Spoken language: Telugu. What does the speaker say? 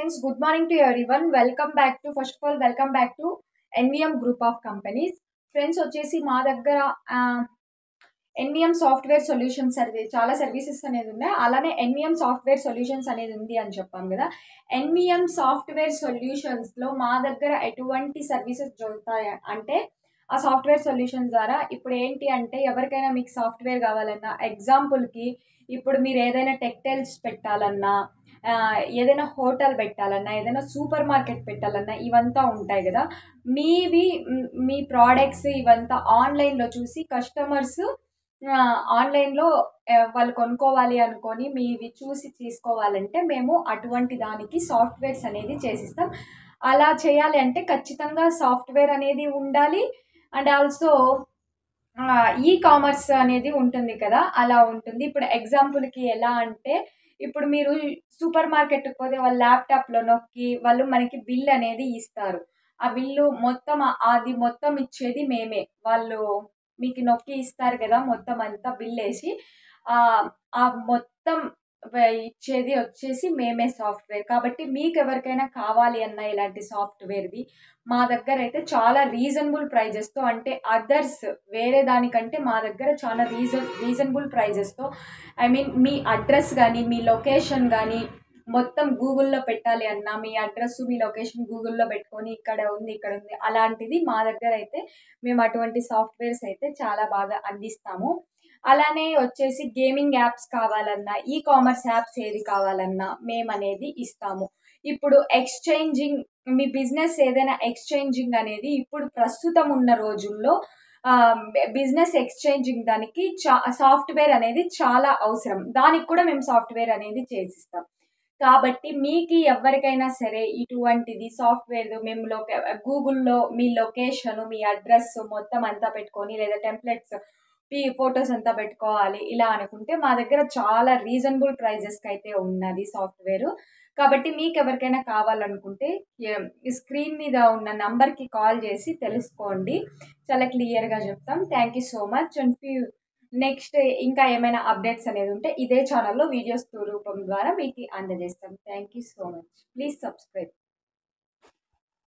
friends, good morning to everyone. Welcome back to, first of all, welcome back to NVM Group of Companies. Friends వచ్చేసి మా దగ్గర ఎన్విఎం సాఫ్ట్వేర్ సొల్యూషన్స్ చాలా సర్వీసెస్ అనేది ఉన్నాయి. అలానే ఎన్విఎం సాఫ్ట్వేర్ సొల్యూషన్స్ అనేది ఉంది అని చెప్పాం కదా. ఎన్విఎం సాఫ్ట్వేర్ సొల్యూషన్స్లో మా దగ్గర ఎటువంటి సర్వీసెస్ దొరుకుతాయి అంటే ఆ సాఫ్ట్వేర్ సొల్యూషన్స్ ద్వారా ఇప్పుడు ఏంటి అంటే ఎవరికైనా మీకు సాఫ్ట్వేర్ కావాలన్నా, ఎగ్జాంపుల్కి ఇప్పుడు మీరు ఏదైనా టెక్టైల్స్ పెట్టాలన్నా, ఏదైనా హోటల్ పెట్టాలన్నా, ఏదైనా సూపర్ మార్కెట్ పెట్టాలన్నా ఇవంతా ఉంటాయి కదా. మీ ప్రోడక్ట్స్ ఇవంతా ఆన్లైన్లో చూసి కస్టమర్స్ ఆన్లైన్లో వాళ్ళు కొనుక్కోవాలి అనుకొని మీవి చూసి తీసుకోవాలంటే మేము అటువంటి దానికి సాఫ్ట్వేర్స్ అనేది చేసిస్తాం. అలా చేయాలి అంటే ఖచ్చితంగా సాఫ్ట్వేర్ అనేది ఉండాలి. అండ్ ఆల్సో ఈ కామర్స్ అనేది ఉంటుంది కదా, అలా ఉంటుంది. ఇప్పుడు ఎగ్జాంపుల్కి ఎలా అంటే ఇప్పుడు మీరు సూపర్ మార్కెట్కి పోతే వాళ్ళ ల్యాప్టాప్లో నొక్కి వాళ్ళు మనకి బిల్ అనేది ఇస్తారు. ఆ బిల్లు మొత్తం ఇచ్చేది మేమే. వాళ్ళు మీకు నొక్కి ఇస్తారు కదా, మొత్తం అంతా బిల్ వేసి ఆ మొత్తం ఇచ్చేది వచ్చేసి మేమే సాఫ్ట్వేర్. కాబట్టి మీకు ఎవరికైనా కావాలి అన్న ఇలాంటి సాఫ్ట్వేర్ది మా దగ్గర అయితే చాలా రీజనబుల్ ప్రైజెస్తో, అంటే అదర్స్ వేరే దానికంటే మా దగ్గర చాలా రీజనబుల్ ప్రైజెస్తో, ఐ మీన్ మీ అడ్రస్ కానీ మీ లొకేషన్ కానీ మొత్తం గూగుల్లో పెట్టాలి అన్నా మీ అడ్రస్ మీ లొకేషన్ గూగుల్లో పెట్టుకొని ఇక్కడ ఉంది అలాంటిది మా దగ్గర అయితే మేము అటువంటి సాఫ్ట్వేర్స్ అయితే చాలా బాగా అందిస్తాము. అలానే వచ్చేసి గేమింగ్ యాప్స్ కావాలన్నా, ఈ కామర్స్ యాప్స్ ఏది కావాలన్నా మేము అనేది ఇస్తాము. ఇప్పుడు ఎక్స్చేంజింగ్, మీ బిజినెస్ ఏదైనా ఎక్స్చేంజింగ్ అనేది ఇప్పుడు ప్రస్తుతం ఉన్న రోజుల్లో బిజినెస్ ఎక్స్చేంజింగ్ దానికి సాఫ్ట్వేర్ అనేది చాలా అవసరం. దానికి కూడా మేము సాఫ్ట్వేర్ అనేది చేసిస్తాం. కాబట్టి మీకు ఎవరికైనా సరే ఇటువంటిది సాఫ్ట్వేర్ మేము గూగుల్లో మీ లొకేషన్ మీ అడ్రస్ మొత్తం అంతా పెట్టుకొని, లేదా టెంప్లెట్స్ ఫొటోస్ అంతా పెట్టుకోవాలి ఇలా అనుకుంటే మా దగ్గర చాలా రీజనబుల్ ప్రైజెస్కి అయితే ఉన్నది సాఫ్ట్వేరు. కాబట్టి మీకు ఎవరికైనా కావాలనుకుంటే స్క్రీన్ మీద ఉన్న నంబర్కి కాల్ చేసి తెలుసుకోండి, చాలా క్లియర్గా చెప్తాం. Thank you so much. And next ఇంకా ఏమైనా అప్డేట్స్ అనేది ఉంటే ఇదే ఛానల్లో వీడియోస్ రూపం ద్వారా మీకు అందజేస్తాం. Thank you so much. Please subscribe.